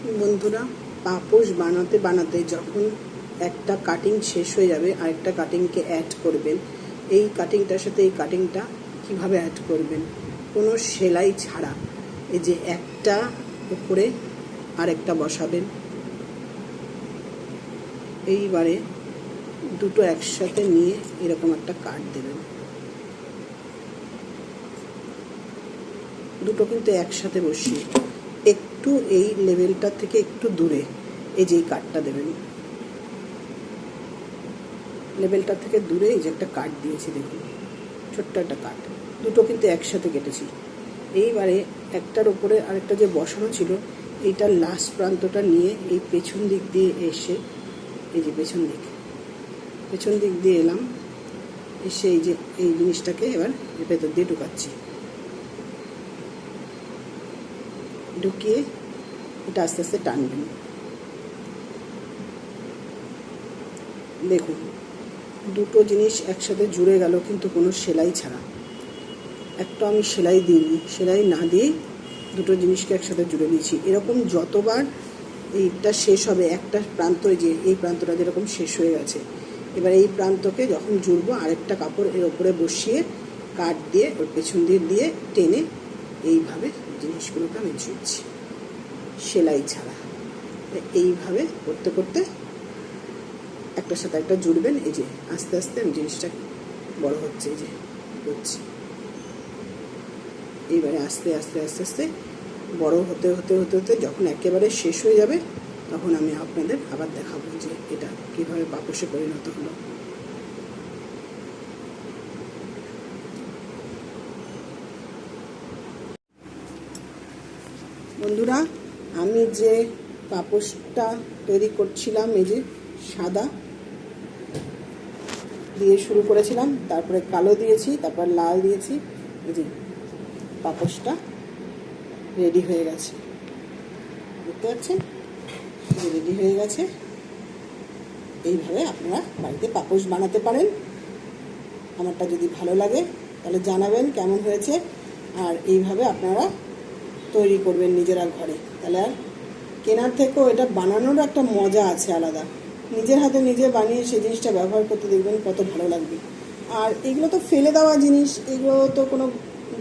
বন্ধুরা, পাপোশ বানাতে বানাতে যখন একটা কাটিং শেষ হয়ে যাবে আরেকটা কাটিংকে অ্যাড করবেন। এই কাটিংটার সাথে এই কাটিংটা কিভাবে অ্যাড করবেন কোনো সেলাই ছাড়া। এই যে একটা উপরে আরেকটা বসাবেন, এইবারে দুটো একসাথে নিয়ে এরকম একটা কাট দেবেন। দুটো কিন্তু একসাথে বসিয়ে একটু এই লেভেলটা থেকে একটু দূরে এই যে এই কাটটা দেবেন। লেভেলটা থেকে দূরে এই যে একটা কাট দিয়েছি, দেখুন ছোট্ট একটা কাট, দুটো কিন্তু একসাথে কেটেছি। এইবারে একটার উপরে আরেকটা যে বসানো ছিল এইটার লাস্ট প্রান্তটা নিয়ে এই পেছন দিক দিয়ে এসে এই যে পেছন দিক দিয়ে এলাম, এসে এই যে এই জিনিসটাকে এবার ভেতর দিয়ে ঢুকাচ্ছি। ঢুকিয়ে এটা আস্তে আস্তে টানবেন। দেখুন দুটো জিনিস একসাথে জুড়ে গেল কিন্তু কোনো সেলাই ছাড়া। একটা আমি সেলাই দিইনি, সেলাই না দিয়েই দুটো জিনিসকে একসাথে জুড়ে দিয়েছি। এরকম যতবার এইটা শেষ হবে, একটা প্রান্ত যে এই প্রান্তটা যেরকম শেষ হয়ে গেছে, এবার এই প্রান্তকে যখন জুড়বো আরেকটা কাপড় এর ওপরে বসিয়ে কাট দিয়ে ওর পেছন দিয়ে টেনে এইভাবে জিনিসগুলোকে আমি জুড়ছি সেলাই ছাড়া। এইভাবে করতে করতে একটার সাথে একটা জুড়বেন। এই যে আস্তে আস্তে আমি জিনিসটা বড় হচ্ছে, এই যে করছি। এইবারে আস্তে আস্তে আস্তে আস্তে বড় হতে হতে হতে হতে যখন একেবারে শেষ হয়ে যাবে তখন আমি আপনাদের আবার দেখাবো যে এটা কীভাবে পাপোশে পরিণত হলো। বন্ধুরা, আমি যে পাপোশটা তৈরি করছিলাম এই যে সাদা দিয়ে শুরু করেছিলাম, তারপরে কালো দিয়েছি, তারপর লাল দিয়েছি। এই যে পাপোশটা রেডি হয়ে গেছে, দেখতে পাচ্ছেন রেডি হয়ে গেছে। এইভাবে আপনারা বাড়িতে পাপোশ বানাতে পারেন। আমারটা যদি ভালো লাগে তাহলে জানাবেন কেমন হয়েছে, আর এইভাবে আপনারা তৈরি করবেন নিজেরা ঘরে। তাহলে আর কেনার থেকেও এটা বানানোর একটা মজা আছে আলাদা। নিজের হাতে নিজে বানিয়ে সেই জিনিসটা ব্যবহার করতে দেখবেন কত ভালো লাগবে। আর এগুলো তো ফেলে দেওয়া জিনিস, এগুলো তো কোনো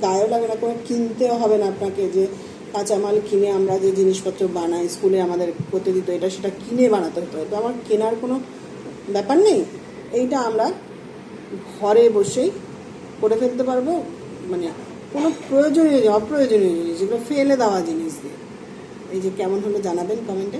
গায়েও লাগে না, কোনো কিনতেও হবে না আপনাকে যে কাঁচামাল কিনে আমরা যে জিনিসপত্র বানাই, স্কুলে আমাদের করতে দিত এটা সেটা কিনে বানাতে হতো। তো আমার কেনার কোনো ব্যাপার নেই, এইটা আমরা ঘরে বসেই করে ফেলতে পারবো। মানে কোনো প্রয়োজনীয় অপ্রয়োজনীয় জিনিস, যেগুলো ফেলে দেওয়া জিনিস দিয়ে। এই যে কেমন হলো জানাবেন কমেন্টে।